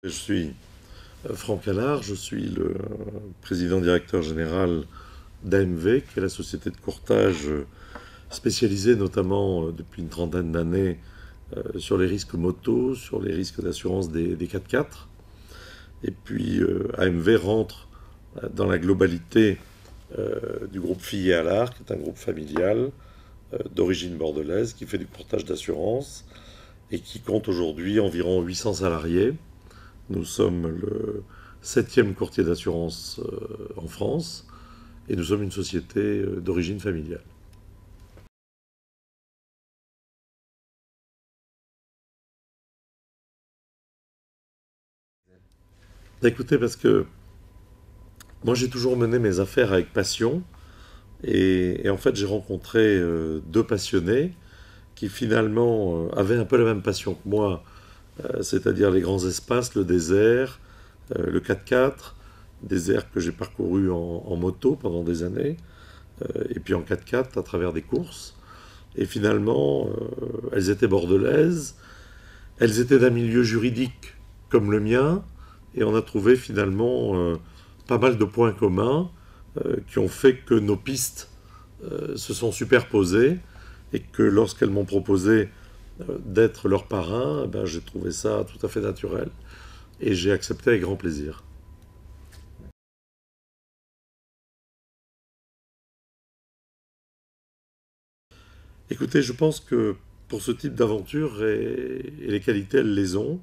Je suis Franck Allard, je suis le président directeur général d'AMV, qui est la société de courtage spécialisée notamment depuis une trentaine d'années sur les risques moto, sur les risques d'assurance des 4x4. Et puis AMV rentre dans la globalité du groupe Fillet Allard, qui est un groupe familial d'origine bordelaise, qui fait du courtage d'assurance et qui compte aujourd'hui environ 800 salariés. Nous sommes le 7e courtier d'assurance en France et nous sommes une société d'origine familiale. Écoutez, parce que moi j'ai toujours mené mes affaires avec passion et en fait j'ai rencontré deux passionnés qui finalement avaient un peu la même passion que moi, c'est-à-dire les grands espaces, le désert, le 4x4, désert que j'ai parcouru en moto pendant des années, et puis en 4x4 à travers des courses. Et finalement, elles étaient bordelaises, elles étaient d'un milieu juridique comme le mien, et on a trouvé finalement pas mal de points communs qui ont fait que nos pistes se sont superposées, et que lorsqu'elles m'ont proposé d'être leur parrain, ben, j'ai trouvé ça tout à fait naturel, et j'ai accepté avec grand plaisir. Écoutez, je pense que pour ce type d'aventure, et les qualités, elles les ont,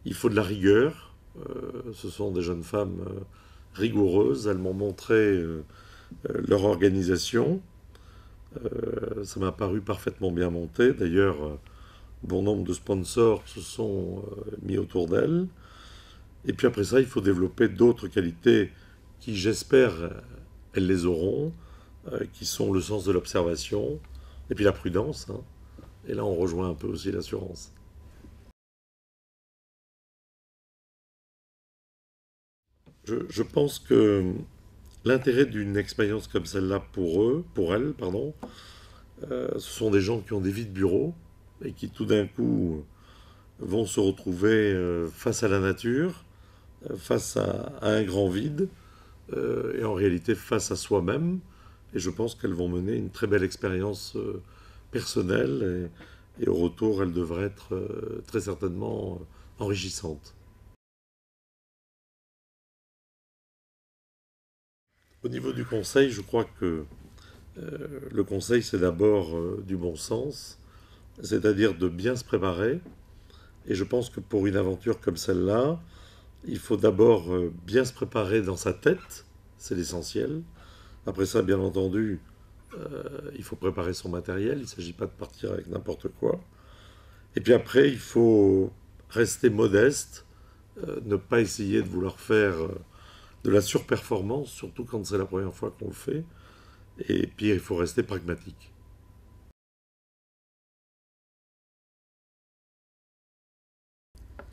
il faut de la rigueur. Ce sont des jeunes femmes rigoureuses. Elles m'ont montré leur organisation. Ça m'a paru parfaitement bien monté. D'ailleurs, bon nombre de sponsors se sont mis autour d'elles. Et puis après ça, il faut développer d'autres qualités qui, j'espère, elles les auront, qui sont le sens de l'observation et puis la prudence, hein. Et là, on rejoint un peu aussi l'assurance. Je pense que l'intérêt d'une expérience comme celle-là pour eux, pour elles, pardon, ce sont des gens qui ont des vies de bureau et qui tout d'un coup vont se retrouver face à la nature, face à un grand vide, et en réalité face à soi-même. Et je pense qu'elles vont mener une très belle expérience personnelle, et au retour, elle devrait être très certainement enrichissante. Au niveau du conseil, je crois que le conseil, c'est d'abord du bon sens, c'est-à-dire de bien se préparer. Et je pense que pour une aventure comme celle-là, il faut d'abord bien se préparer dans sa tête, c'est l'essentiel. Après ça, bien entendu, il faut préparer son matériel, il ne s'agit pas de partir avec n'importe quoi. Et puis après, il faut rester modeste, ne pas essayer de vouloir faire de la surperformance, surtout quand c'est la première fois qu'on le fait. Et puis, il faut rester pragmatique.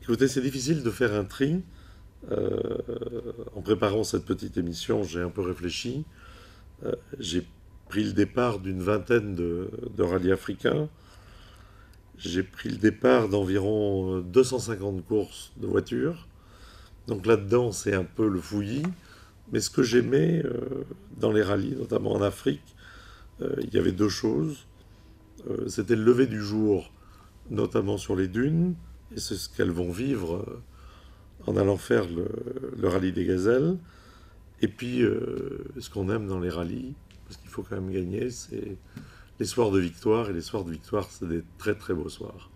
Écoutez, c'est difficile de faire un tri. Euh, En préparant cette petite émission, j'ai un peu réfléchi. J'ai pris le départ d'une vingtaine de rallyes africains. J'ai pris le départ d'environ 250 courses de voitures. Donc là-dedans, c'est un peu le fouillis. Mais ce que j'aimais dans les rallyes, notamment en Afrique, il y avait deux choses. C'était le lever du jour, notamment sur les dunes, et c'est ce qu'elles vont vivre en allant faire le rallye des gazelles. Et puis, ce qu'on aime dans les rallyes, parce qu'il faut quand même gagner, c'est les soirs de victoire. Et les soirs de victoire, c'est des très très beaux soirs.